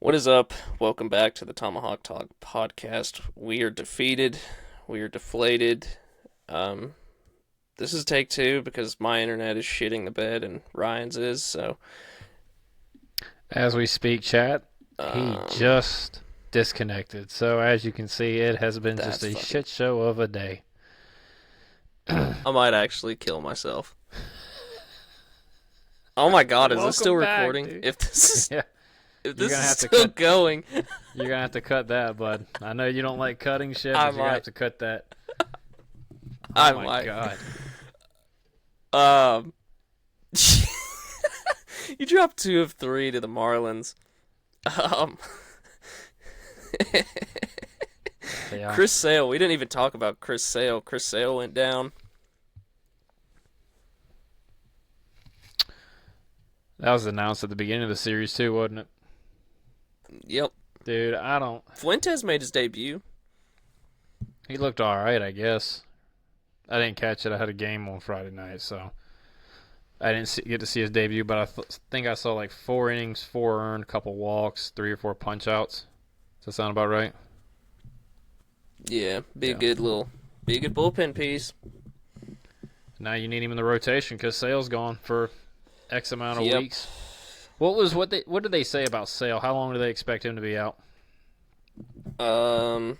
What is up? Welcome back to the Tomahawk Talk podcast. We are defeated. We are deflated. Um, this is take two because my internet is shitting the bed and Ryan's is. So, As we speak, chat, he um, just disconnected. So as you can see, it has been just that's a fucking. shit show of a day. I might actually kill myself. Oh my god, is this still Welcome back, recording? dude. If this is Yeah, if you're this gonna is have to still cut. going, You're gonna have to cut that, bud. I know you don't like cutting shit, I but you're gonna have might. to cut that. Oh I my might. god. Um, you dropped 2 of 3 to the Marlins. Um. Yeah, Chris Sale. We didn't even talk about Chris Sale. Chris Sale went down. that was announced at the beginning of the series too, wasn't it? Yep. Dude, I don't. Fuentes made his debut. He looked all right, I guess. I didn't catch it. I had a game on Friday night, so I didn't get to see his debut. But think I saw like 4 innings, 4 earned, couple walks, 3 or 4 punch outs. Does that sound about right? Yeah, Yeah. be a good bullpen piece. Now you need him in the rotation because Sale's gone for X amount of Yep. weeks. What did they say about Sale? How long do they expect him to be out? Um,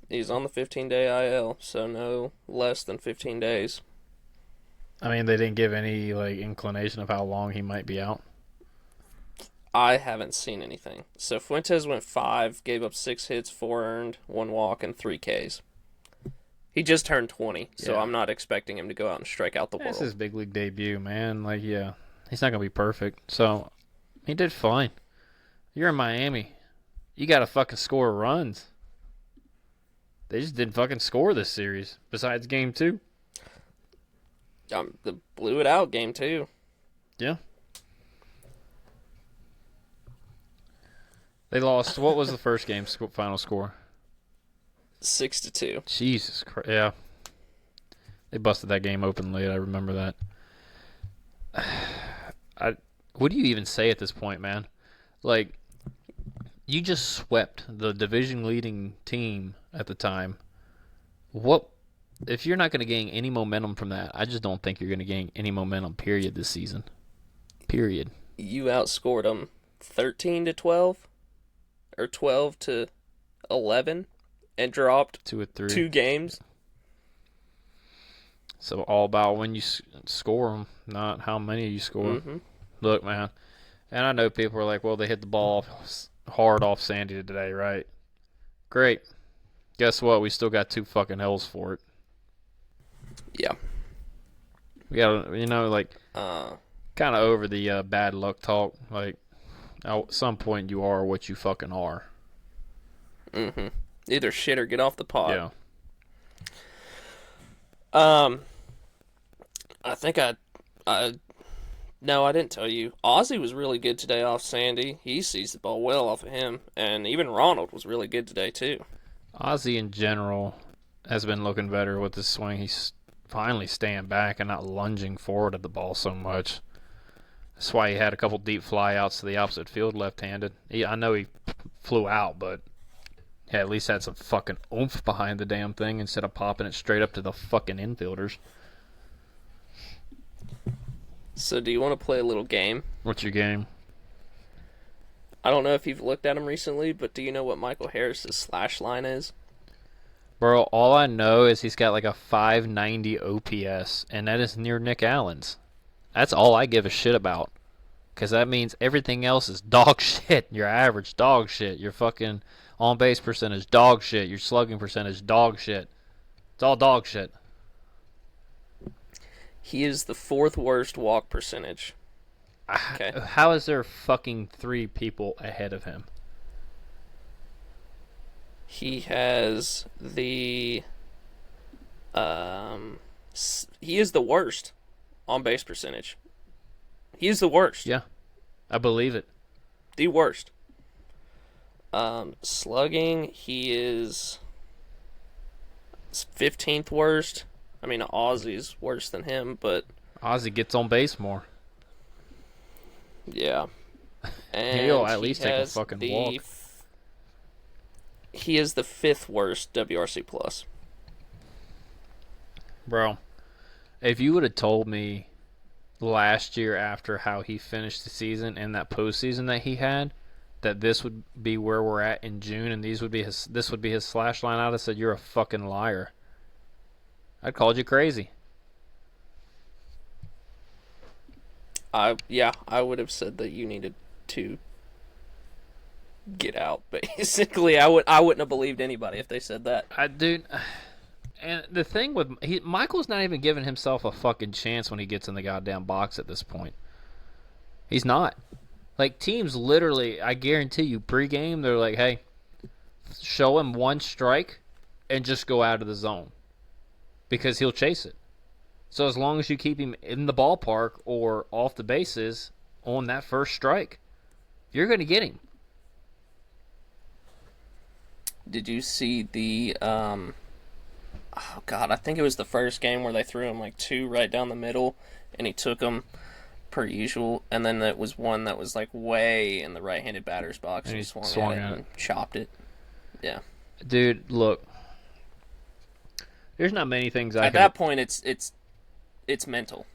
he's on the 15-day IL, so no less than 15 days. I mean, they didn't give any like inclination of how long he might be out. I haven't seen anything. So Fuentes went 5, gave up 6 hits, 4 earned, 1 walk, and 3 Ks. He just turned 20, so Yeah, I'm not expecting him to go out and strike out the that's world. his big league debut, man. Like, yeah, he's not gonna be perfect. So he did fine. You're in Miami. You got to fucking score runs. They just didn't fucking score this series. Besides game two. They blew it out game 2. Yeah. They lost. What was the first game final score? 6-2. Jesus Christ. Yeah. They busted that game open late. I remember that. What do you even say at this point, man? Like, you just swept the division leading team at the time. What if you're not going to gain any momentum from that? I just don't think you're going to gain any momentum period this season. Period. You outscored them 13-12 or 12-11 and dropped 2 or 3. 2 games. So all about when you score them, not how many you score. Mm-hmm. Look, man, and I know people are like, well, they hit the ball hard off Sandy today, right? Great. Guess what? We still got 2 fucking L's for it. Yeah. We got to, like, Uh, kind of over the bad luck talk. Like, at some point, you are what you fucking are. mm-hmm. Either shit or get off the pot. Yeah. Um, I think no, I didn't tell you. Ozzy was really good today off Sandy. He sees the ball well off of him, and even Ronald was really good today too. Ozzy in general has been looking better with his swing. He's finally staying back and not lunging forward at the ball so much. That's why he had a couple deep flyouts to the opposite field left-handed. I know he flew out, but he at least had some fucking oomph behind the damn thing instead of popping it straight up to the fucking infielders. So, do you want to play a little game? What's your game? I don't know if you've looked at him recently, but do you know what Michael Harris's slash line is? Bro, all I know is he's got like a 590 OPS, and that is near Nick Allen's. That's all I give a shit about. Because that means everything else is dog shit. Your average, dog shit. Your fucking on-base percentage, dog shit. Your slugging percentage, dog shit. It's all dog shit. He is the 4th worst walk percentage. Okay. How is there fucking 3 people ahead of him? He has the he is the worst on base percentage. He is the worst. Yeah, I believe it. The worst. Slugging, he is 15th worst. I mean, Ozzy's worse than him, but Ozzy gets on base more. yeah. He'll and at least take a fucking walk. He is the 5th worst WRC plus. Bro, if you would have told me last year after how he finished the season and that postseason that he had, that this would be where we're at in June and this would be his slash line, I'd have said you're a fucking liar. I'd called you crazy. I would have said that you needed to get out. Basically, I wouldn't have believed anybody if they said that. Dude, and the thing with Michael's not even giving himself a fucking chance when he gets in the goddamn box at this point. He's not. Like, teams literally, I guarantee you, pregame, they're like, hey, show him one strike and just go out of the zone because he'll chase it. So as long as you keep him in the ballpark or off the bases on that first strike, you're going to get him. Did you see the, oh God, I think it was the first game where they threw him like 2 right down the middle and he took them per usual, and then it was one that was like way in the right-handed batter's box and he swung at it and chopped it. Yeah. Dude, look. There's not many things At that point, it's mental.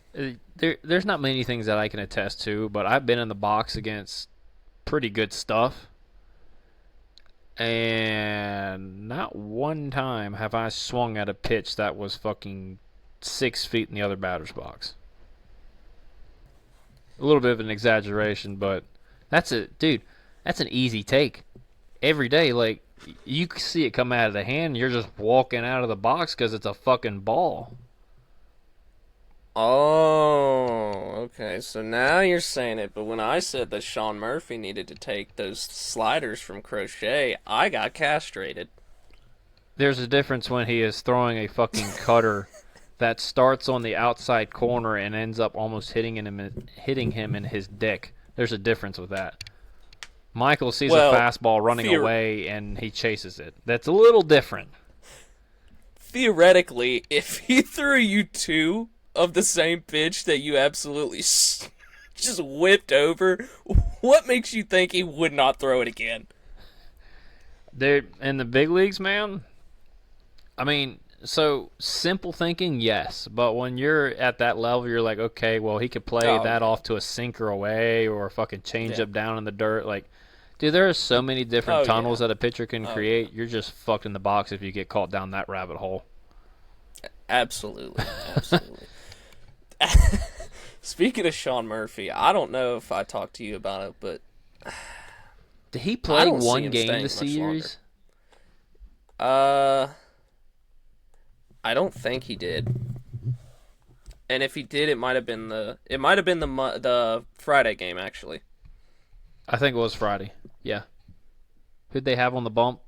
There's not many things that I can attest to, but I've been in the box against pretty good stuff. And not one time have I swung at a pitch that was fucking 6 feet in the other batter's box. A little bit of an exaggeration, but that's an easy take. Every day, like, you see it come out of the hand, and you're just walking out of the box because it's a fucking ball. Oh, okay. So now you're saying it, but when I said that Sean Murphy needed to take those sliders from Crochet, I got castrated. There's a difference when he is throwing a fucking cutter that starts on the outside corner and ends up almost hitting him in his dick. There's a difference with that. Michael sees a fastball running away and he chases it. That's a little different. Theoretically, if he threw you 2 of the same pitch that you absolutely just whipped over, what makes you think he would not throw it again? Dude, in the big leagues, man, I mean, so simple thinking, yes. But when you're at that level, you're like, okay, well, he could play that off to a sinker away or a fucking changeup down in the dirt. Like, dude, there are so many different tunnels that a pitcher can create. You're just fucked in the box if you get caught down that rabbit hole. Absolutely. Speaking of Sean Murphy, I don't know if I talked to you about it, but did he play one game this series? I don't think he did. And if he did, it might have been the Friday game actually. I think it was Friday. Yeah. Who'd they have on the bump?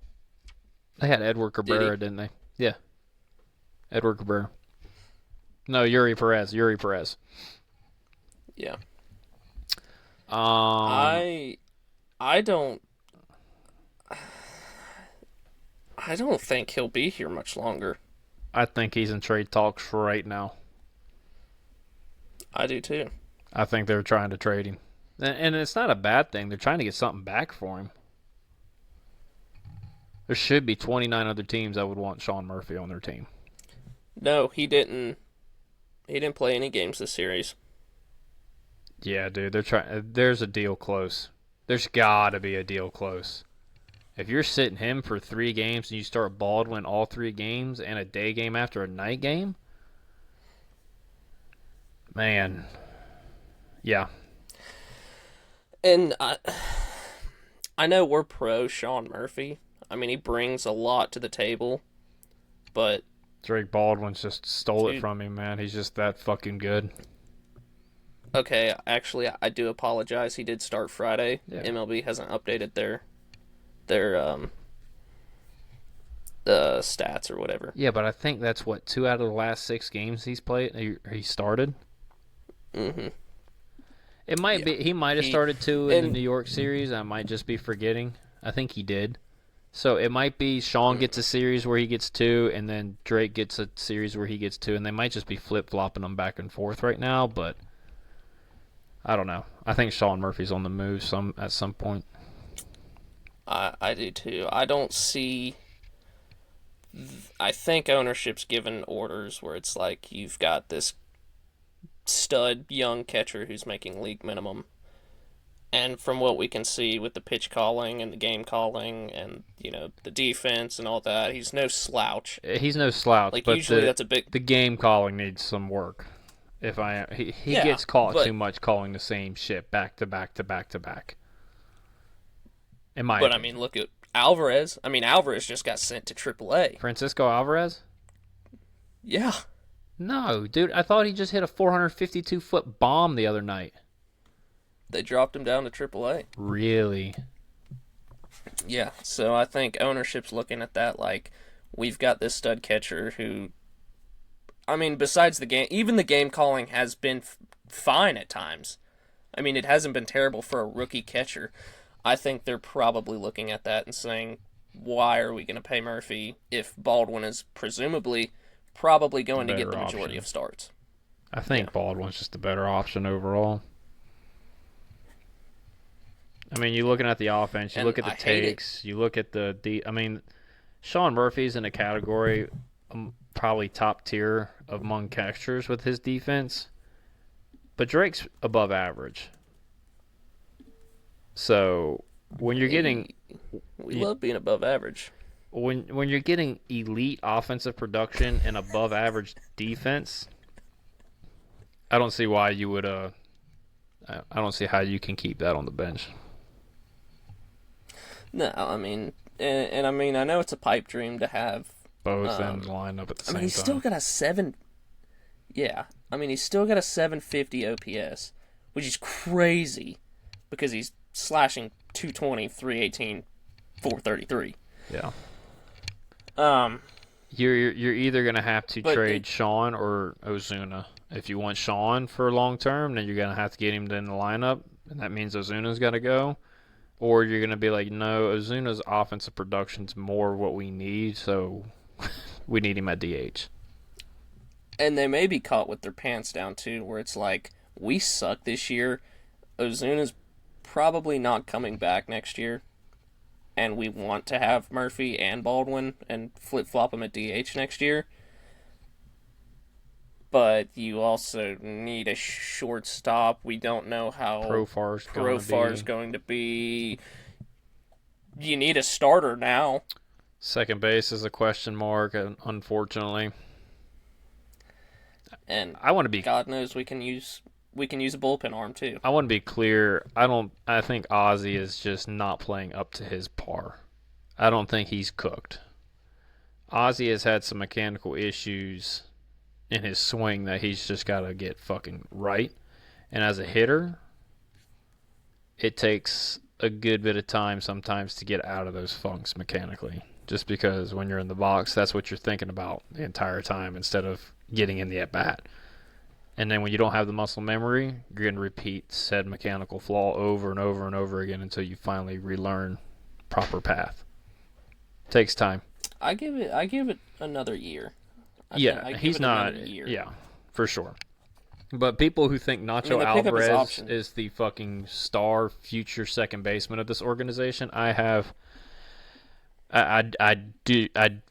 They had Edward Cabrera, didn't they? Yeah. Edward Cabrera. No, Yuri Perez. Yeah. I don't think he'll be here much longer. I think he's in trade talks right now. I do too. I think they're trying to trade him. And it's not a bad thing. They're trying to get something back for him. There should be 29 other teams that would want Sean Murphy on their team. No, he didn't. He didn't play any games this series. Yeah, dude, they're trying. There's a deal close. There's got to be a deal close. If you're sitting him for 3 games and you start Baldwin all 3 games and a day game after a night game, man, yeah. And I know we're pro Sean Murphy. I mean, he brings a lot to the table, but Drake Baldwin's just stole it from him, man. He's just that fucking good. Okay, actually, I do apologize. He did start Friday. Yeah. MLB hasn't updated their stats or whatever. Yeah, but I think that's 2 out of the last 6 games he's played. He started. Mm-hmm. It might be he might have started 2 in the New York series. I might just be forgetting. I think he did. So it might be Sean gets a series where he gets 2, and then Drake gets a series where he gets 2, and they might just be flip-flopping them back and forth right now. But I don't know. I think Sean Murphy's on the move at some point. I do too. I don't see. I think ownership's given orders where it's like you've got this stud young catcher who's making league minimum. And from what we can see with the pitch calling and the game calling and, the defense and all that, he's no slouch. He's no slouch, Like, but usually that's a big... the game calling needs some work. He Yeah, gets caught but... too much calling the same shit back to back to back to back. In my But, opinion. look at Alvarez. Alvarez just got sent to AAA. Francisco Alvarez? Yeah. No, dude, I thought he just hit a 452-foot bomb the other night. They dropped him down to AAA. Really? Yeah, so I think ownership's looking at that like, we've got this stud catcher who... besides the game, even the game calling has been fine at times. It hasn't been terrible for a rookie catcher. I think they're probably looking at that and saying, why are we going to pay Murphy if Baldwin is presumably probably going to get the majority of starts? I think Baldwin's just a better option overall. You're looking at the offense, you look at the takes, you look at Sean Murphy's in a category probably top tier among catchers with his defense, but Drake's above average. So when you're getting, we love being above average. When you're getting elite offensive production and above average defense, I don't see why you would. I don't see how you can keep that on the bench. No, I know it's a pipe dream to have both ends line up at the same time. He's still got a 7. Yeah, he's still got a 750 OPS, which is crazy because he's slashing 220, 318, 433. Yeah. You're either gonna have to trade Sean or Ozuna. If you want Sean for long term, then you're gonna have to get him in the lineup, and that means Ozuna's got to go. Or you're gonna be like, no, Ozuna's offensive production's more what we need, so we need him at DH. And they may be caught with their pants down too, where it's like, we suck this year. Ozuna's probably not coming back next year. And we want to have Murphy and Baldwin and flip-flop them at DH next year. But you also need a shortstop. We don't know how Profar's going to be. You need a starter now. Second base is a question mark, unfortunately. And I want to be. God knows we can use a bullpen arm too. I want to be clear. I think Ozzy is just not playing up to his par. I don't think he's cooked. Ozzy has had some mechanical issues in his swing that he's just got to get fucking right. And as a hitter, it takes a good bit of time sometimes to get out of those funks mechanically. Just because when you're in the box, that's what you're thinking about the entire time instead of getting in the at-bat. And then when you don't have the muscle memory, you're going to repeat said mechanical flaw over and over and over again until you finally relearn proper path. Takes time. I give it another year. He's not. Yeah, for sure. But people who think Nacho Alvarez is the fucking star future second baseman of this organization, I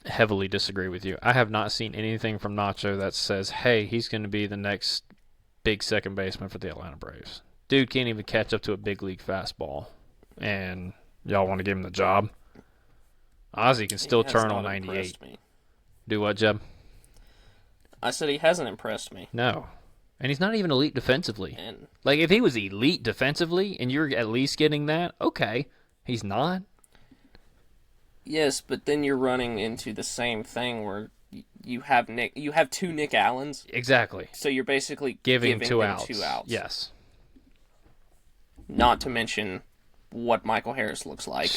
heavily disagree with you. I have not seen anything from Nacho that says, hey, he's going to be the next big second baseman for the Atlanta Braves. Dude can't even catch up to a big league fastball, and y'all want to give him the job? Ozzy can still turn on 98. Do what, Jeb? I said he hasn't impressed me. No. And he's not even elite defensively. Like, if he was elite defensively and you're at least getting that, okay. He's not. Yes, but then you're running into the same thing where you have two Nick Allens. Exactly. So you're basically giving two outs. Yes. Not to mention what Michael Harris looks like.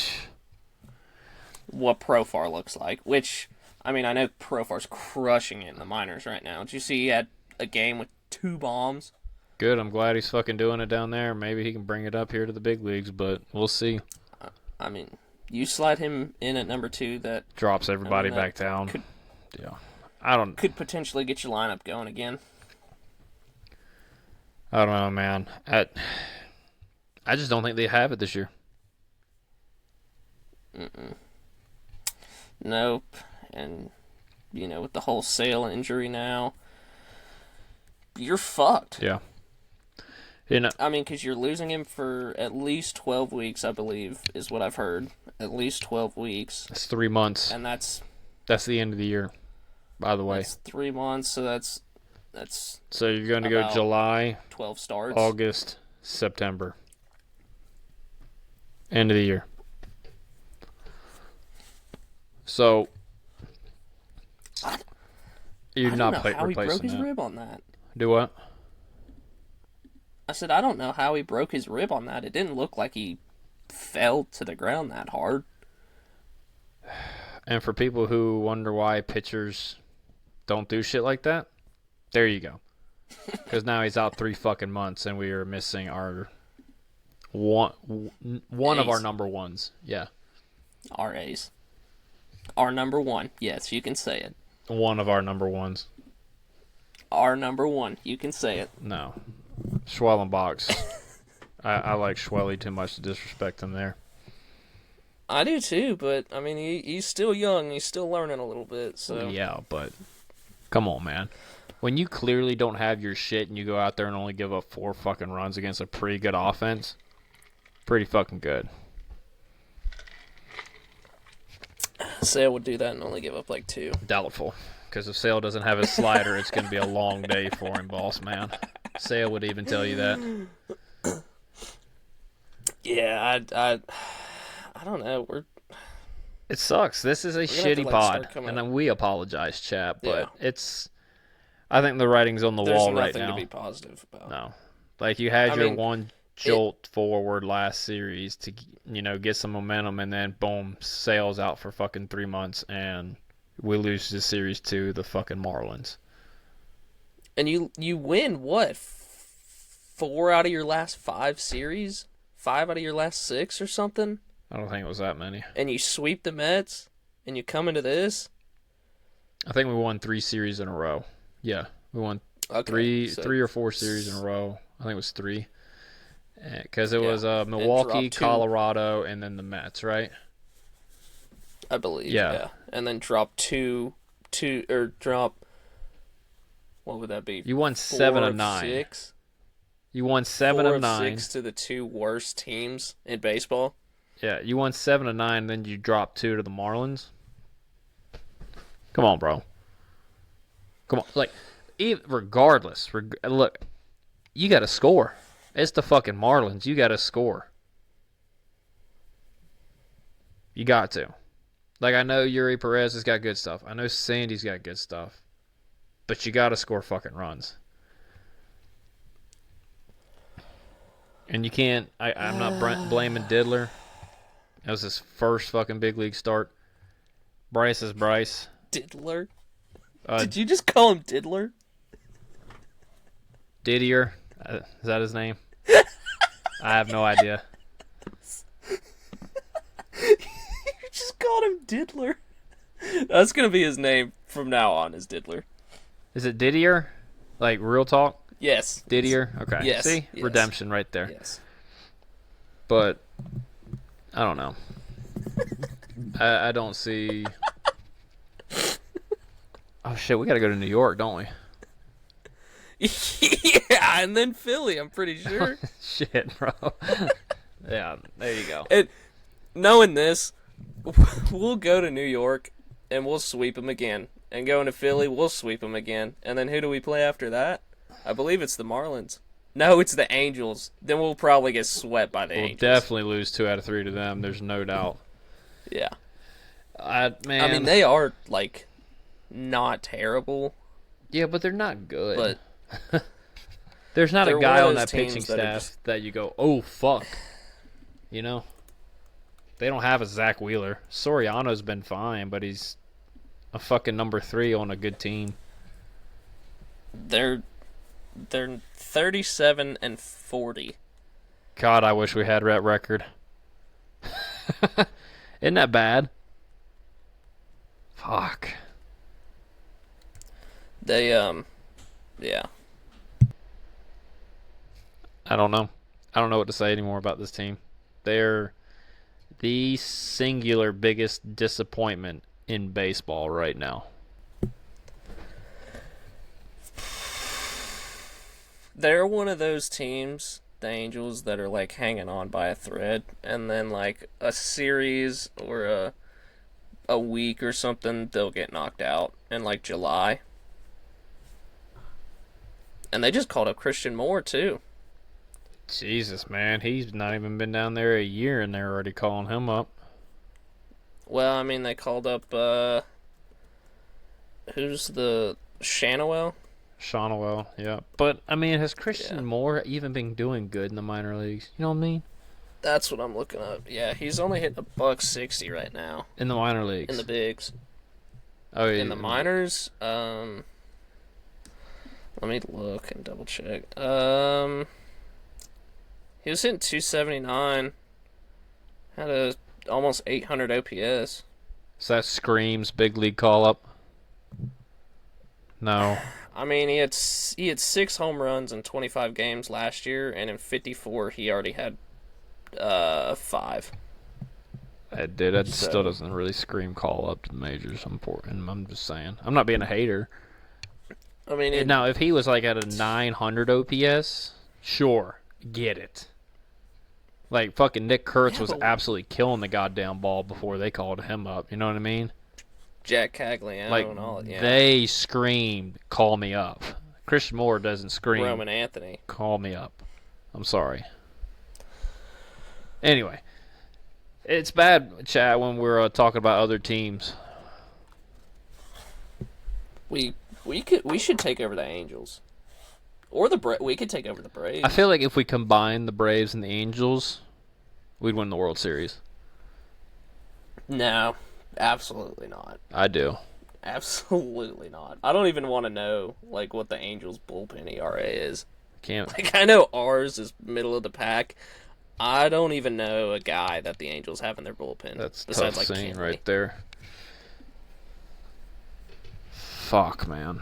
What Profar looks like, which... I know Profar's crushing it in the minors right now. Did you see he had a game with 2 bombs? Good. I'm glad he's fucking doing it down there. Maybe he can bring it up here to the big leagues, but we'll see. You slide him in at number 2, that drops everybody back down. Could potentially get your lineup going again. I don't know, man. I just don't think they have it this year. Mm-mm. Nope. And, with the whole Sale injury now, you're fucked. Yeah. I mean, because you're losing him for at least 12 weeks, I believe, is what I've heard. At least 12 weeks. It's 3 months. And that's the end of the year, by the way. That's 3 months, so that's So you're going to go July, 12 starts. August, September. End of the year. So you're not replacing that. How he broke his rib on that. Do what? I said I don't know how he broke his rib on that. It didn't look like he fell to the ground that hard. And for people who wonder why pitchers don't do shit like that, there you go. Because now he's out 3 fucking months, and we are missing our one of our number ones. Yeah, our ace. Our number one. Yes, you can say it. One of our number ones. Our number one. You can say it. No. Schwellenbach's. I like Schwelly too much to disrespect him there. I do too, but I mean he's still young. He's still learning a little bit. So yeah, but come on, man. When you clearly don't have your shit and you go out there and only give up 4 fucking runs against a pretty good offense, pretty fucking good. Sale would do that and only give up like 2. Doubtful. Because if Sale doesn't have his slider, it's going to be a long day for him, boss man. Sale would even tell you that. Yeah, I don't know. It sucks. This is a shitty pod, and then we apologize, chap. But I think the writing's on the wall right now. There's nothing to be positive about. No, like you had your one jolt forward last series to get some momentum, and then boom, Sale's out for fucking 3 months, and we lose the series to the fucking Marlins. And you win what? 4 out of your last 5 series? 5 out of your last 6 or something? I don't think it was that many. And you sweep the Mets, and you come into this? I think we won 3 series in a row. Yeah, we won three or 4 series in a row. I think it was 3. Because it was Milwaukee, Colorado, and then the Mets, right? I believe, yeah. And then drop what would that be? You won 7 of 9. 6? You won 7 of 9. 6 to the 2 worst teams in baseball. Yeah, you won 7 of 9, then you dropped 2 to the Marlins. Come on, bro. Come on. Like, regardless, look, you got to score. It's the fucking Marlins. You got to score. You got to. Like, I know Yuri Perez has got good stuff. I know Sandy's got good stuff. But you got to score fucking runs. And you can't... I'm not blaming Diddler. That was his first fucking big league start. Bryce is Bryce. Diddler? Did you just call him Diddler? Didier. Is that his name? I have no idea. You just called him Diddler. That's going to be his name from now on, is Diddler. Is it Didier? Like, real talk? Yes. Didier? Okay. Yes. See? Yes. Redemption right there. Yes. But, I don't know. I don't see... Oh, shit, we got to go to New York, don't we? Yeah, and then Philly, I'm pretty sure. Shit, bro. Yeah, there you go. And knowing this, we'll go to New York, and we'll sweep them again. And going to Philly, we'll sweep them again. And then who do we play after that? I believe it's the Marlins. No, it's the Angels. Then we'll probably get swept by the Angels. We'll definitely lose 2 out of 3 to them. There's no doubt. Yeah. Man. I mean, they are, like, not terrible. Yeah, but they're not good. But there's not a guy on that pitching staff that you go, oh, fuck. You know? They don't have a Zach Wheeler. Soriano's been fine, but he's a fucking number 3 on a good team. They're 37-40. God, I wish we had that record. Isn't that bad? Fuck. They, yeah. I don't know. I don't know what to say anymore about this team. They're the singular biggest disappointment in baseball right now. They're one of those teams, the Angels, that are like hanging on by a thread, and then like a series or a week or something, they'll get knocked out in like July. And they just called up Christian Moore too. Jesus, man. He's not even been down there a year and they're already calling him up. Well, I mean, they called up who's the Shanawell? Shonowell, yeah. But, I mean, has Christian Moore even been doing good in the minor leagues? You know what I mean? That's what I'm looking up. Yeah, he's only hitting $160 right now. In the minor leagues? In the bigs. Oh, yeah. In the minors, let me look and double check. He was hitting 279. Had a almost 800 OPS. So that screams big league call up? No. I mean, he had 6 home runs in 25 games last year, and in 54 he already had 5. That still doesn't really scream call up to the majors. I'm just saying. I'm not being a hater. I mean, now if he was like at a 900 OPS, sure, get it. Like fucking Nick Kurtz was absolutely killing the goddamn ball before they called him up. You know what I mean? Jack Cagliano like, and all. Yeah. They screamed, "Call me up." Christian Moore doesn't scream. Roman Anthony, call me up. I'm sorry. Anyway, it's bad, Chad, when we're talking about other teams. We should take over the Angels, or we could take over the Braves. I feel like if we combine the Braves and the Angels, we'd win the World Series. No, absolutely not. I do. Absolutely not. I don't even want to know like what the Angels' bullpen ERA is. Can't. Like, I know ours is middle of the pack. I don't even know a guy that the Angels have in their bullpen. That's besides tough like scene Kenley. right there. Fuck, man.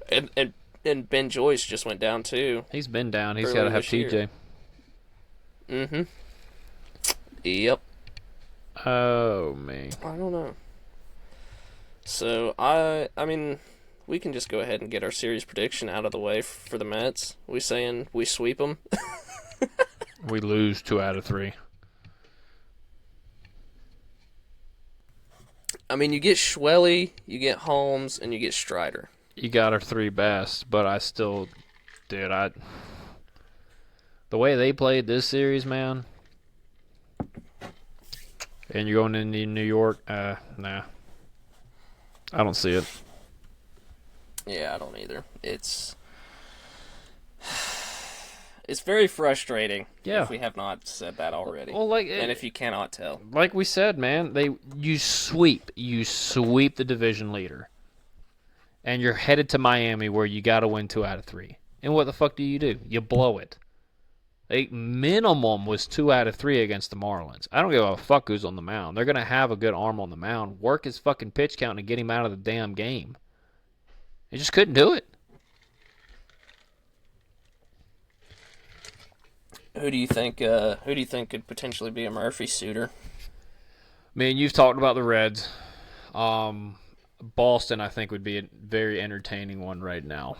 And Ben Joyce just went down too. He's been down. He's got to have TJ. Mm-hmm. Yep. Oh, man. I don't know. So, I mean, we can just go ahead and get our series prediction out of the way for the Mets. We saying we sweep them? We lose 2 out of 3. I mean, you get Schwelly, you get Holmes, and you get Strider. You got our 3 best, but I still, dude, the way they played this series, man, and you're going into New York, nah. I don't see it. Yeah, I don't either. It's very frustrating if we have not said that already. Well, and if you cannot tell. Like we said, man, you sweep the division leader. And you're headed to Miami where you got to win 2 out of 3. And what the fuck do? You blow it. Like, minimum was 2 out of 3 against the Marlins. I don't give a fuck who's on the mound. They're going to have a good arm on the mound. Work his fucking pitch count and get him out of the damn game. They just couldn't do it. Who do you think could potentially be a Murphy suitor? Man, you've talked about the Reds. Boston, I think, would be a very entertaining one right now.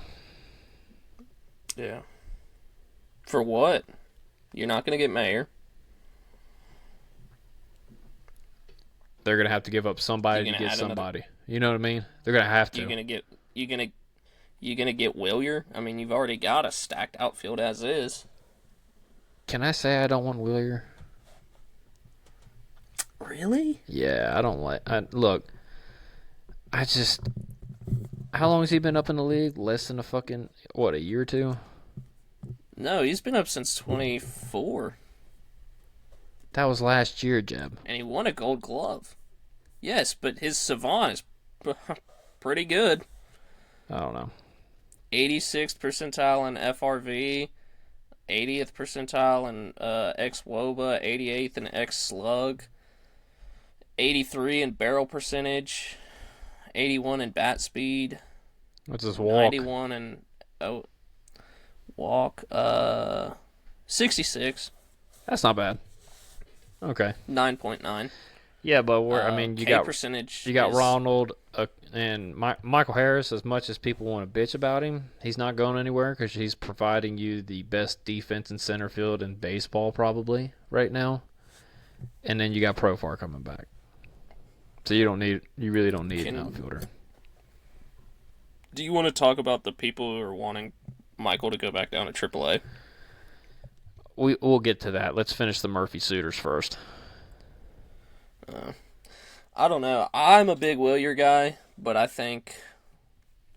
Yeah. For what? You're not going to get Mayer. They're going to have to give up somebody to get somebody. You know what I mean? They're going to have to. You going to get Willier? I mean, you've already got a stacked outfield as is. Can I say I don't want Willier? Really? Yeah, I don't like. Look, how long has he been up in the league? Less than a year or 2? No, he's been up since 24. That was last year, Jeb. And he won a Gold Glove. Yes, but his savant is pretty good. I don't know. 86th percentile in FRV, 80th percentile in xWOBA, 88th in xSlug, 83 in barrel percentage, 81 in bat speed. What's his walk? 91 in walk. 66. That's not bad. Okay. 9.9. Yeah, but you K got percentage. you got is, Ronald and Michael Harris. As much as people want to bitch about him, he's not going anywhere because he's providing you the best defense in center field in baseball probably right now. And then you got Profar coming back, so you really don't need an outfielder. Do you want to talk about the people who are wanting Michael to go back down to AAA? We'll get to that. Let's finish the Murphy suitors first. I don't know. I'm a big Willier guy, but I think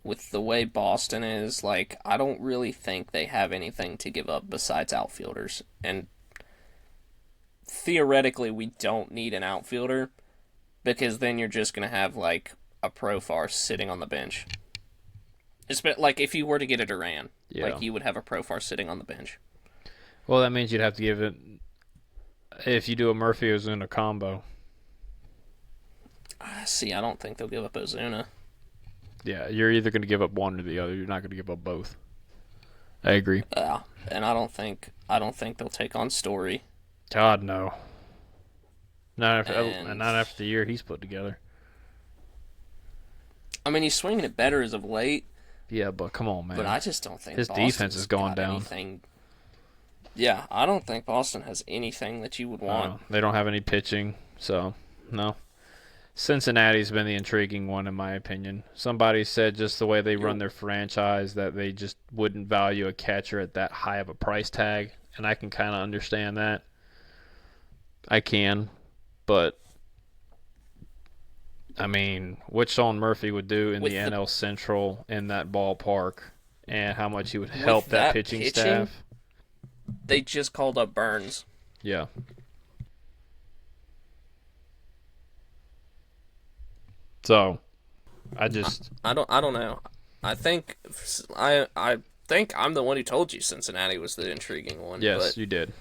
with the way Boston is, like, I don't really think they have anything to give up besides outfielders. And theoretically, we don't need an outfielder because then you're just going to have, like, a Profar sitting on the bench. It's like if you were to get a Duran, like you would have a Profar sitting on the bench. Well, that means you'd have to give it, if you do a Murphy Ozuna combo. See, I don't think they'll give up Ozuna. Yeah, you're either going to give up one or the other. You're not going to give up both. I agree. And I don't think they'll take on Story. God, no. Not after the year he's put together. I mean, he's swinging it better as of late. Yeah, but come on, man. But I just don't think his Boston's defense has gone down. Anything. Yeah, I don't think Boston has anything that you would want. They don't have any pitching, so no. Cincinnati's been the intriguing one, in my opinion. Somebody said just the way they run their franchise that they just wouldn't value a catcher at that high of a price tag, and I can kind of understand that. I can, but I mean, what Sean Murphy would do in the NL Central in that ballpark and how much he would help that pitching staff. They just called up Burns. Yeah. So, I don't know. I think I'm the one who told you Cincinnati was the intriguing one. Yes, you did.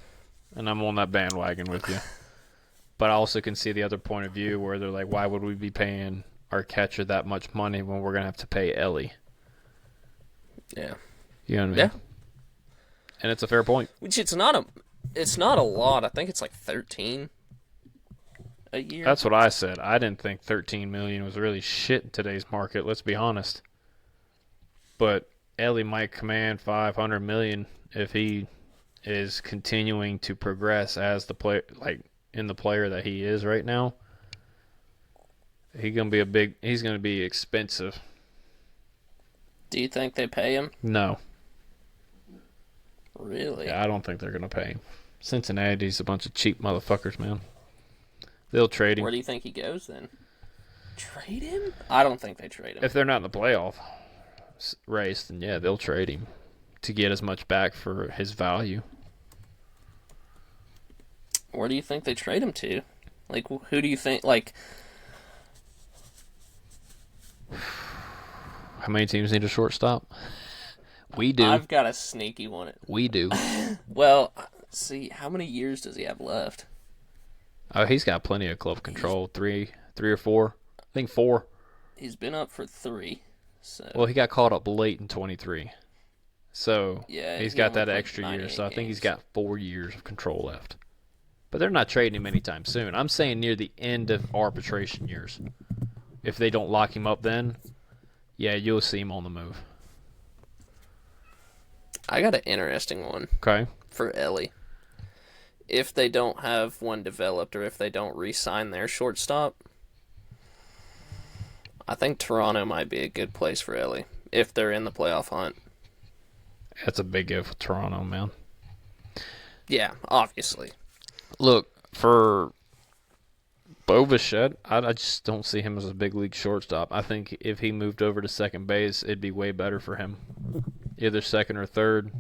And I'm on that bandwagon with you. But I also can see the other point of view where they're like, why would we be paying our catcher that much money when we're going to have to pay Ellie? Yeah. You know what I mean? Yeah. And it's a fair point. Which it's not a lot. I think it's like 13 a year. That's what I said. I didn't think $13 million was really shit in today's market, let's be honest. But Ellie might command $500 million if he is continuing to progress as the player, like in the player that he is right now. He's going to be expensive. Do you think they pay him? No. Really? Yeah, I don't think they're going to pay him. Cincinnati's a bunch of cheap motherfuckers, man. They'll trade him. Where do you think he goes then? Trade him? I don't think they trade him. If they're not in the playoff race, then yeah, they'll trade him to get as much back for his value. Where do you think they trade him to? Like, who do you think, like... How many teams need a shortstop? We do. I've got a sneaky one. We do. Well, see, how many years does he have left? Oh, he's got plenty of club control. Three or four. I think 4. He's been up for 3. So. Well, he got called up late in 23. So yeah, he's got that extra year. So I think he's got 4 years of control left. But they're not trading him anytime soon. I'm saying near the end of arbitration years. If they don't lock him up then, yeah, you'll see him on the move. I got an interesting one. Okay. For Ellie. If they don't have one developed or if they don't re-sign their shortstop, I think Toronto might be a good place for Ellie if they're in the playoff hunt. That's a big if with Toronto, man. Yeah, obviously. Look, for Bo Bichette, I just don't see him as a big league shortstop. I think if he moved over to second base, it'd be way better for him. Either second or third.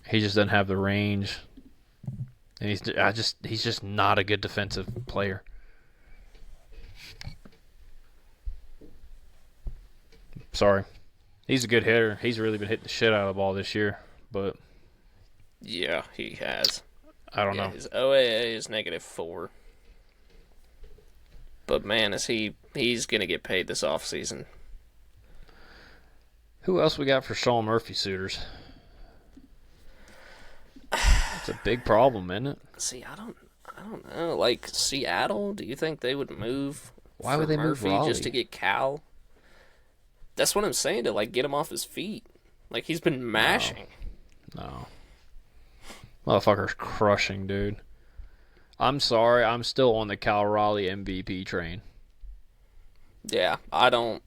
He just doesn't have the range. And he's just not a good defensive player. Sorry. He's a good hitter. He's really been hitting the shit out of the ball this year, but yeah, he has. I don't know. His OAA is -4. But man, he's gonna get paid this offseason. Who else we got for Sean Murphy suitors? It's a big problem, isn't it? See, I don't know. Like Seattle, do you think they would move Why for would they move Murphy just to Raleigh? get Cal? That's what I'm saying, to like get him off his feet. Like he's been mashing. No. Motherfucker's crushing, dude. I'm sorry, I'm still on the Cal Raleigh MVP train. Yeah, I don't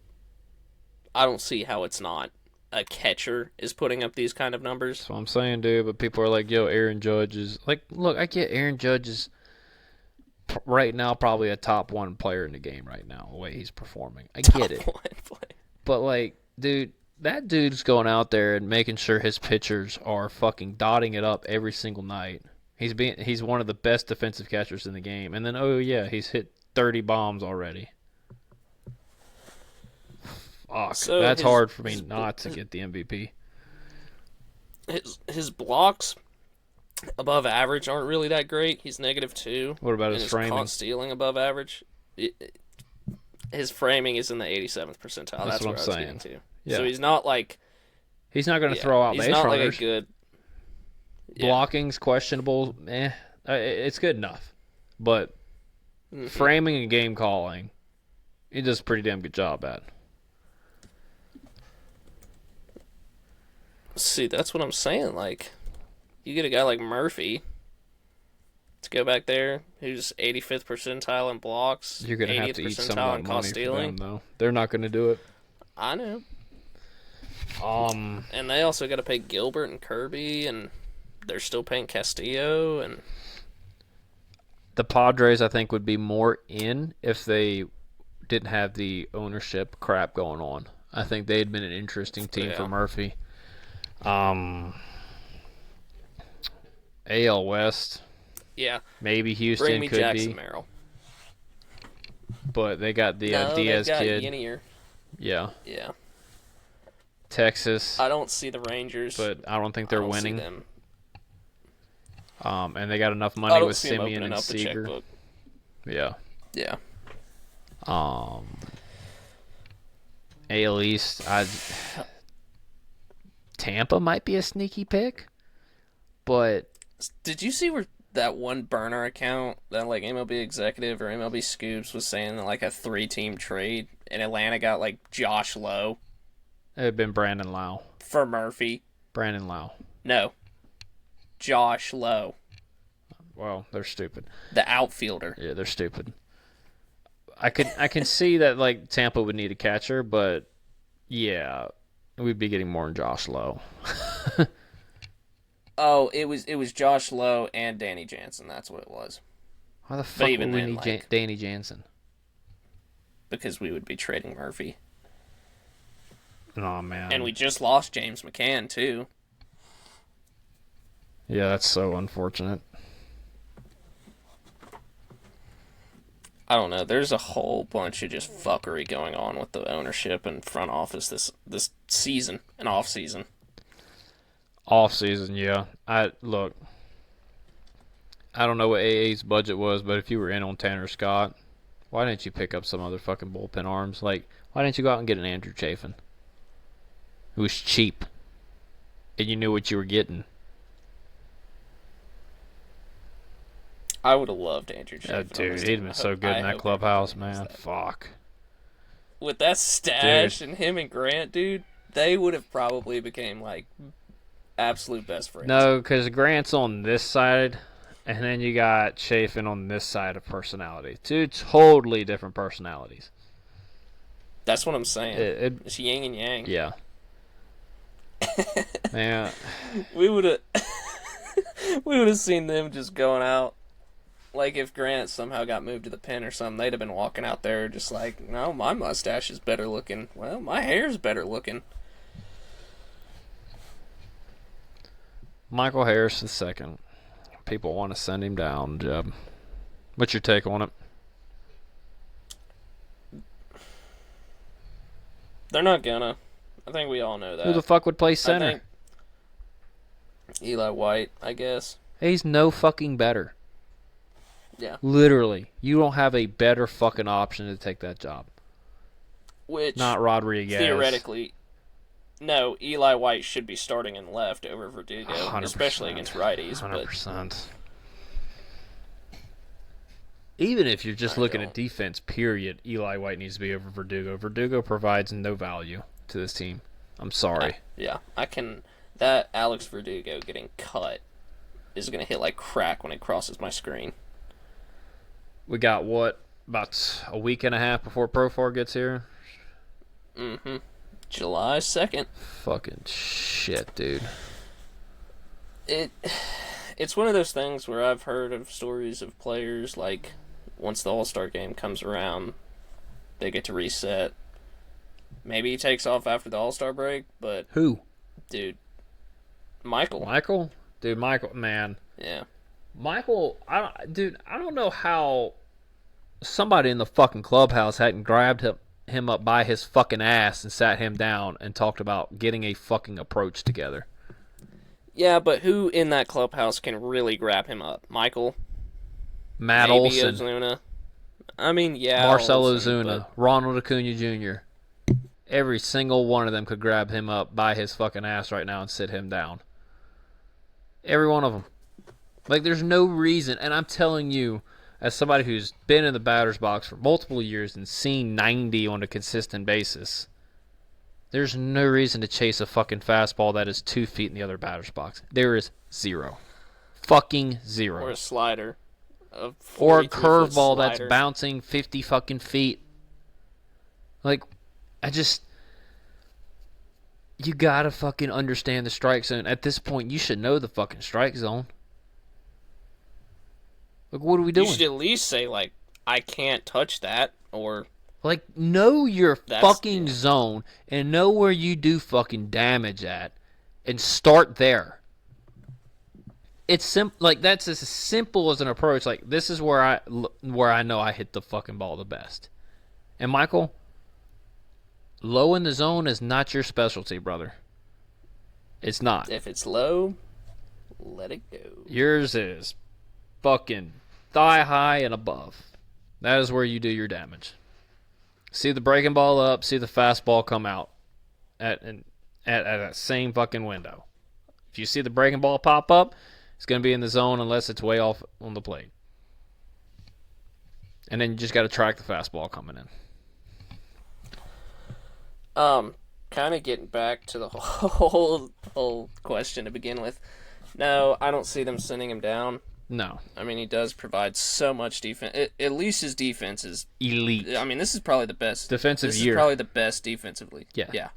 see how it's not. A catcher is putting up these kind of numbers. That's what I'm saying, dude. But people are like, yo, Aaron Judge is... Like, look, I get Aaron Judge is right now probably a top 1 player in the game right now, the way he's performing. I get it. But, like, dude, that dude's going out there and making sure his pitchers are fucking dotting it up every single night. He's one of the best defensive catchers in the game. And then, oh, yeah, he's hit 30 bombs already. Fuck. So that's hard for me not to get the MVP. His blocks above average aren't really that great. He's -2. What about his his framing? caught stealing above average? His framing is in the 87th percentile. That's what I'm saying. Getting to. Yeah. So he's not like... He's not going to throw out base runners. He's not like a good... Blocking's questionable. It's good enough. But framing and game calling, he does a pretty damn good job at. See, that's what I'm saying. Like, you get a guy like Murphy to go back there, who's 85th percentile in blocks, You're going to have to eat some of that money for them, though. They're not going to do it. I know. And they also got to pay Gilbert and Kirby, and they're still paying Castillo, and the Padres, I think, would be more in if they didn't have the ownership crap going on. I think they'd been an interesting team for Murphy. AL West. Yeah. Maybe Houston Bring me could Jackson be. Merrill. But they got the No, Diaz they've got kid. Yenier. Yeah. Yeah. Texas. I don't see the Rangers. But I don't think they're winning. See them. And they got enough money with Simeon and up Seager. Yeah. Yeah. AL East, Tampa might be a sneaky pick, but did you see where that one burner account that like MLB Executive or MLB Scoops was saying that like a 3-team trade and Atlanta got like Josh Lowe? It had been Brandon Lau. For Murphy. Brandon Lau. No. Josh Lowe. Well, they're stupid. The outfielder. Yeah, they're stupid. I can see that like Tampa would need a catcher, but yeah, we'd be getting more than Josh Lowe. Oh, it was Josh Lowe and Danny Jansen. That's what it was. Why the fuck would we need like, Danny Jansen? Because we would be trading Murphy. Oh man. And we just lost James McCann too. Yeah, that's so unfortunate. I don't know. There's a whole bunch of just fuckery going on with the ownership and front office this season and off season. Off season, yeah. I don't know what AA's budget was, but if you were in on Tanner Scott, why didn't you pick up some other fucking bullpen arms? Like, why didn't you go out and get an Andrew Chafin? It was cheap, and you knew what you were getting. I would have loved Andrew Chafin. Dude, he'd been so good in that clubhouse, man. Fuck. With that stash and him and Grant, dude, they would have probably became like absolute best friends. No, because Grant's on this side, and then you got Chafin on this side of personality. Two totally different personalities. That's what I'm saying. It's yin and yang. Yeah. Yeah. We would have seen them just going out. Like if Grant somehow got moved to the pen or something, they'd have been walking out there just like, no, my mustache is better looking. Well, my hair's better looking. Michael Harris II. People want to send him down, Jeb. What's your take on it? They're not gonna. I think we all know that. Who the fuck would play center? Eli White, I guess. He's no fucking better. Yeah. Literally. You don't have a better fucking option to take that job. Which, not Rodriguez. No, Eli White should be starting in left over Verdugo, 100%. especially against righties. 100%. Even if you're just looking at defense, period, Eli White needs to be over Verdugo. Verdugo provides no value to this team. I'm sorry. Yeah, that Alex Verdugo getting cut is going to hit like crack when it crosses my screen. We got about a week and a half before Profar gets here? Mm-hmm. July 2nd. Fucking shit, dude. It's one of those things where I've heard of stories of players, like, once the All-Star game comes around, they get to reset. Maybe he takes off after the All-Star break, but... Who? Dude. Michael. Michael? Dude, Michael, man. Yeah. Michael, I don't know how somebody in the fucking clubhouse hadn't grabbed him up by his fucking ass and sat him down and talked about getting a fucking approach together. Yeah, but who in that clubhouse can really grab him up? Michael? Matt maybe Olson. Ozuna. I mean, yeah. Marcell Olson, Ozuna. Ronald Acuna Jr. Every single one of them could grab him up by his fucking ass right now and sit him down. Every one of them. Like, there's no reason, and I'm telling you, as somebody who's been in the batter's box for multiple years and seen 90 on a consistent basis, there's no reason to chase a fucking fastball that is 2 feet in the other batter's box. There is zero. Fucking zero. Or a slider. Or a curveball that's bouncing 50 fucking feet. Like, you gotta fucking understand the strike zone. At this point, you should know the fucking strike zone. Like, what are we doing? You should at least say, like, I can't touch that, or... Like, know your fucking zone and know where you do fucking damage at and start there. It's like, that's as simple as an approach. Like, this is where I know I hit the fucking ball the best. And Michael, low in the zone is not your specialty, brother. It's not. If it's low, let it go. Yours is fucking thigh high and above. That is where you do your damage. See the breaking ball up, see the fastball come out at that same fucking window. If you see the breaking ball pop up, it's going to be in the zone unless it's way off on the plate. And then you just got to track the fastball coming in. Kind of getting back to the whole question to begin with. No, I don't see them sending him down. No. I mean, he does provide so much defense. At least his defense is elite. I mean, this is probably the best. Defensive this year. This is probably the best defensively. Yeah. Yeah.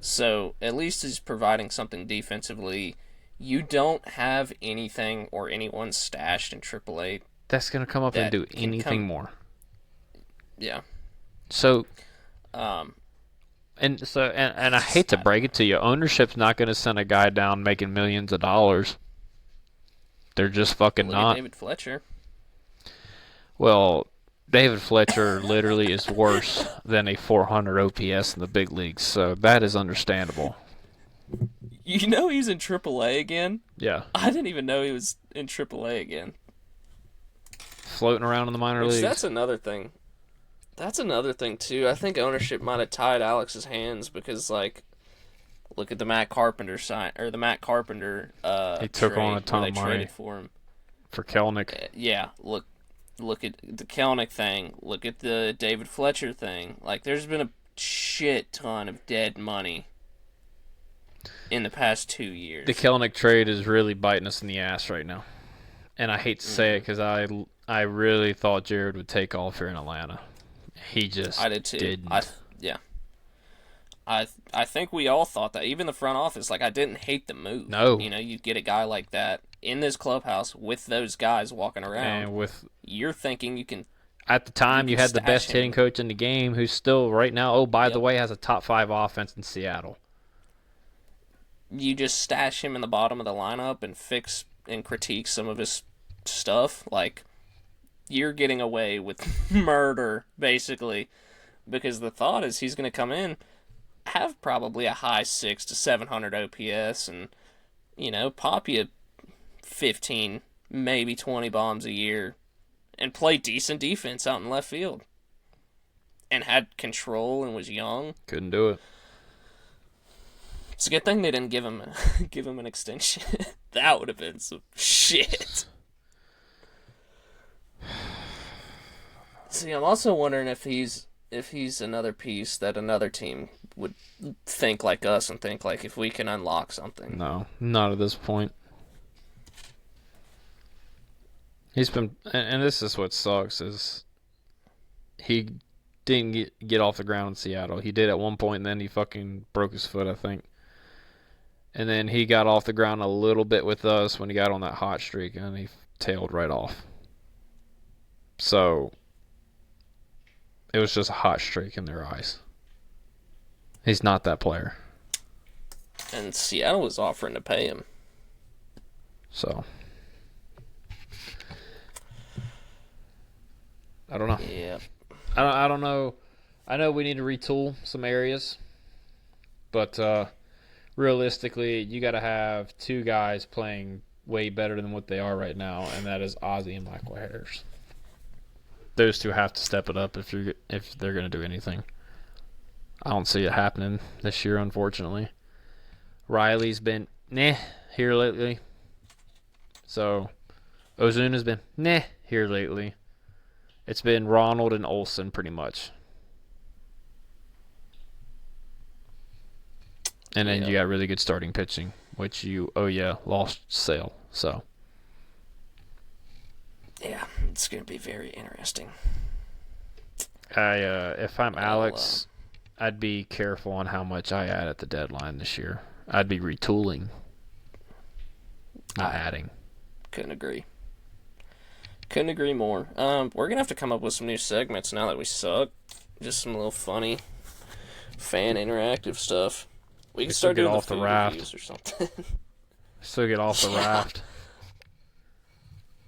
So, at least he's providing something defensively. You don't have anything or anyone stashed in AAA. That's going to come up and do anything more. Yeah. So, and I hate to break it to you, ownership's not going to send a guy down making millions of dollars. They're just fucking not. David Fletcher. Well, David Fletcher literally is worse than a 400 OPS in the big leagues, so that is understandable. You know he's in AAA again? Yeah. I didn't even know he was in AAA again. Floating around in the minor leagues. That's another thing. That's another thing, too. I think ownership might have tied Alex's hands because, like, look at the Matt Carpenter sign, or the Matt Carpenter he took on a ton of money traded for him. For Kelenic. Yeah, look at the Kelenic thing. Look at the David Fletcher thing. Like, there's been a shit ton of dead money in the past 2 years. The Kelenic trade is really biting us in the ass right now. And I hate to say it because I really thought Jared would take off here in Atlanta. He just I did too. Didn't. I think we all thought that. Even the front office, like, I didn't hate the move. No. You know, you get a guy like that in this clubhouse with those guys walking around. And you're thinking you can. At the time, you had the best hitting coach in the game who still, right now, by the way, has a top 5 offense in Seattle. You just stash him in the bottom of the lineup and fix and critique some of his stuff. Like, you're getting away with murder, basically. Because the thought is he's going to come in, have probably a high 600 to 700 OPS, and, you know, pop you 15, maybe 20 bombs a year, and play decent defense out in left field. And had control and was young. Couldn't do it. It's a good thing they didn't give him an extension. That would have been some shit. See, I'm also wondering if he's another piece that another team would think like us and think like if we can unlock something. No, not at this point. He's been, and this is what sucks, is he didn't get off the ground in Seattle. He did at one point, and then he fucking broke his foot, I think. And then he got off the ground a little bit with us when he got on that hot streak, and he tailed right off. So it was just a hot streak in their eyes. He's not that player. And Seattle was offering to pay him. So I don't know. Yeah. I don't know. I know we need to retool some areas, but realistically, you got to have two guys playing way better than what they are right now, and that is Ozzy and Michael Harris. Those two have to step it up if they're going to do anything. I don't see it happening this year, unfortunately. Riley's been here lately. So Ozuna's been here lately. It's been Ronald and Olsen pretty much. And then you got really good starting pitching, which lost Sale. So yeah, it's going to be very interesting. If I'm Alex, I'd be careful on how much I add at the deadline this year. I'd be retooling, not adding. Couldn't agree. Couldn't agree more. We're going to have to come up with some new segments now that we suck. Just some little funny fan interactive stuff. We can start doing the food reviews or something. Still get off the raft.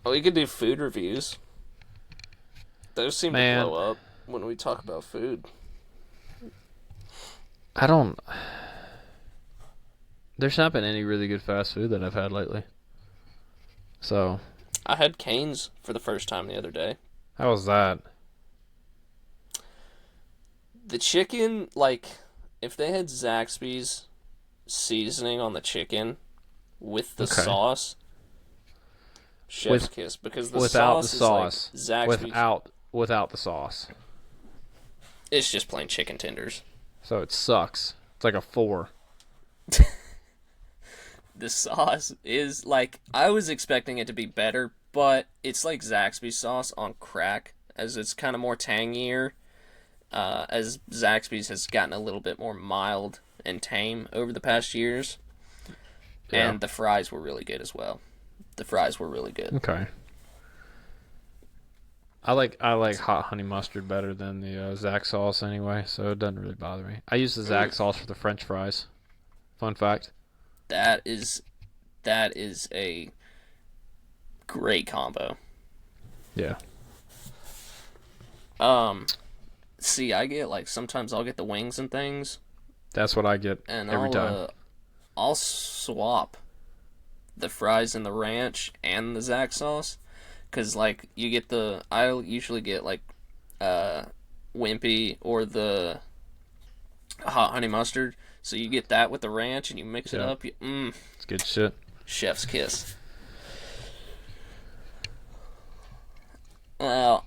We could do food reviews. Those seem to blow up when we talk about food. There's not been any really good fast food that I've had lately. So I had Cane's for the first time the other day. How was that? The chicken, like, if they had Zaxby's seasoning on the chicken with the sauce, chef's kiss. Because the sauce is like Zaxby's. Without the sauce. It's just plain chicken tenders. So it sucks. It's like a 4. The sauce is like, I was expecting it to be better, but it's like Zaxby's sauce on crack, as it's kind of more tangier, as Zaxby's has gotten a little bit more mild and tame over the past years. Yeah. And the fries were really good as well. The fries were really good. Okay. I like hot honey mustard better than the Zax sauce anyway, so it doesn't really bother me. I use the Zax sauce for the French fries. Fun fact. That is a great combo. Yeah. See, I get sometimes I'll get the wings and things. That's what I get every time. I'll swap the fries and the ranch and the Zax sauce. Because, you get I'll usually get, Wimpy or the hot honey mustard. So you get that with the ranch and you mix it up. It's good shit. Chef's kiss. Well,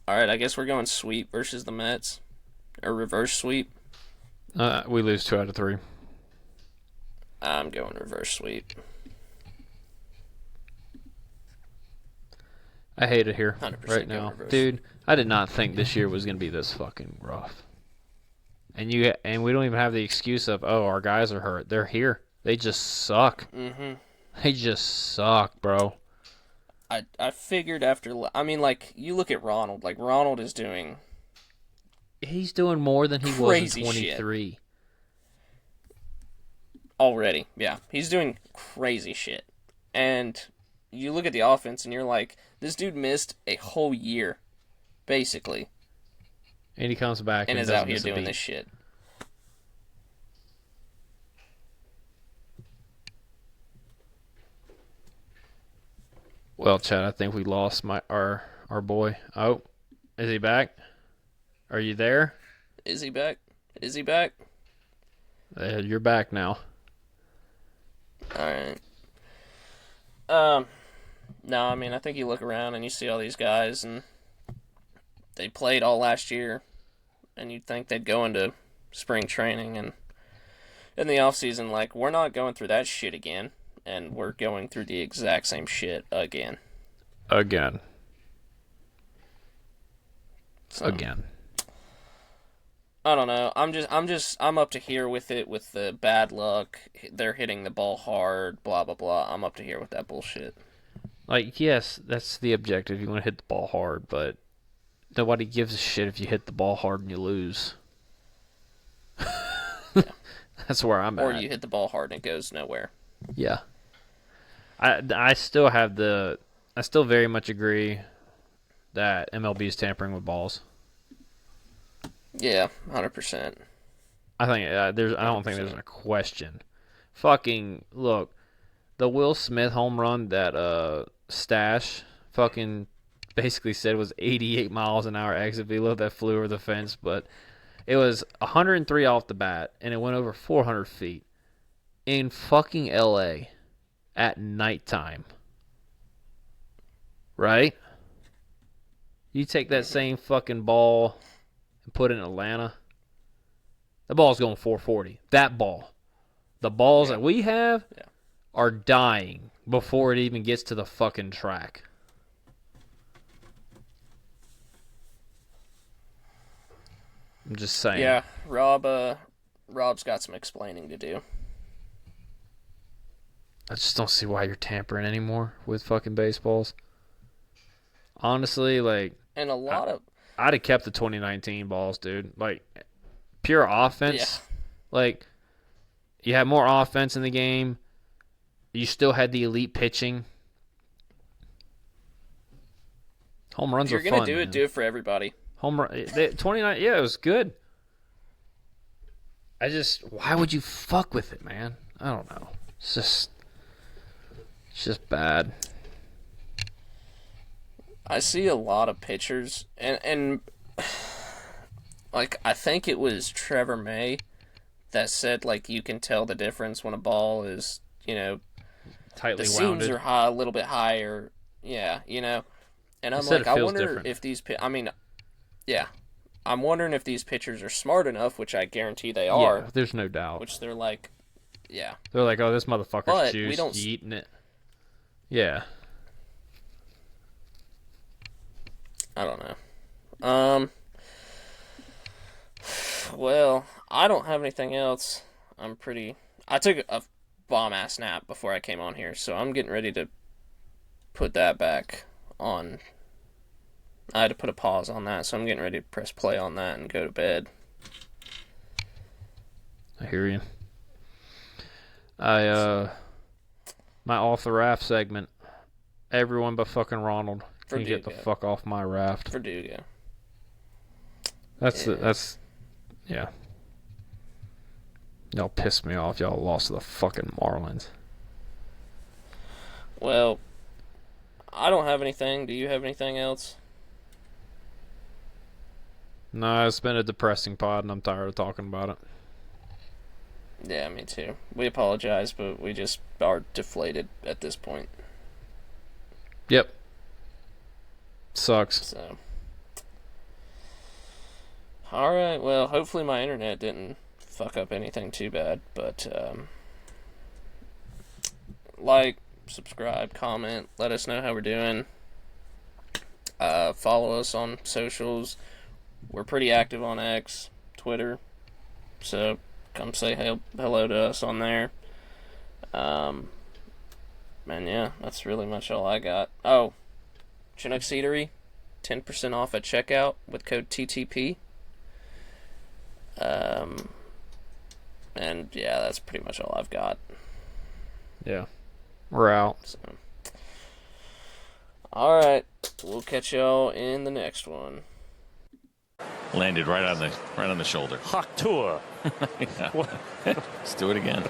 alright, I guess we're going sweep versus the Mets. Or reverse sweep. We lose 2 out of 3. I'm going reverse sweep. I hate it here right now. Dude, I did not think this year was going to be this fucking rough. And we don't even have the excuse of, our guys are hurt. They're here. They just suck. Mm-hmm. They just suck, bro. I figured after... you look at Ronald. Ronald is doing... He's doing more than he was in 23. Shit. Already, yeah. He's doing crazy shit. And you look at the offense and you're like, this dude missed a whole year, basically. And he comes back and is out here doing this shit. Well, Chad, I think we lost our boy. Oh, is he back? Are you there? Is he back? Is he back? You're back now. All right. No, I mean, I think you look around and you see all these guys, and they played all last year, and you'd think they'd go into spring training and in the off season, like, we're not going through that shit again, and we're going through the exact same shit again. Again. So, Again. I don't know. I'm up to here with it, with the bad luck. They're hitting the ball hard, blah, blah, blah. I'm up to here with that bullshit. Like, yes, that's the objective. You want to hit the ball hard, but nobody gives a shit if you hit the ball hard and you lose. Yeah. That's where I'm at. Or you hit the ball hard and it goes nowhere. Yeah. I still very much agree that MLB is tampering with balls. Yeah, 100%. I think I don't think there's a question. Fucking look, the Will Smith home run that Stash fucking basically said was 88 miles an hour exit velo that flew over the fence, but it was 103 off the bat and it went over 400 feet in fucking LA at nighttime. Right? You take that same fucking ball and put it in Atlanta, the ball's going 440. That ball. The balls that we have are dying before it even gets to the fucking track. I'm just saying. Yeah, Rob's got some explaining to do. I just don't see why you're tampering anymore with fucking baseballs. Honestly, like, And a lot of... I'd have kept the 2019 balls, dude. Like, pure offense. Yeah. Like, you had more offense in the game. You still had the elite pitching. Home runs If are you're fun. going to do it, man. do it for everybody. Home run, 29. Yeah, it was good. Why would you fuck with it, man? I don't know. It's just bad. I see a lot of pitchers, and like, I think it was Trevor May that said, like, you can tell the difference when a ball is, Tightly the wounded. seams are high, a little bit higher. Yeah, And I'm Said like, it I feels wonder different. if these... I'm wondering if these pitchers are smart enough, which I guarantee they are. Yeah, there's no doubt. Which they're like, yeah. They're like, oh, this motherfucker's But juice. we don't... You eating it? Yeah. I don't know. Well, I don't have anything else. I took a bomb-ass nap before I came on here, so I'm getting ready to put that back on. I had to put a pause on that, so I'm getting ready to press play on that and go to bed. I hear you. My off the raft segment. Everyone but fucking Ronald can get the fuck off my raft. Verdugo. Yeah. Y'all pissed me off. Y'all lost to the fucking Marlins. Well, I don't have anything. Do you have anything else? No, it's been a depressing pod, and I'm tired of talking about it. Yeah, me too. We apologize, but we just are deflated at this point. Yep. Sucks. So. Alright, well, hopefully my internet didn't fuck up anything too bad, but, like, subscribe, comment, let us know how we're doing. Follow us on socials. We're pretty active on X, Twitter, so come say hello to us on there. And yeah, that's really much all I got. Oh, Chinook Seedery, 10% off at checkout with code TTP. And yeah, that's pretty much all I've got. Yeah. We're out. So. Alright, we'll catch y'all in the next one. Landed right on the shoulder. Hawk tour. Yeah. Let's do it again.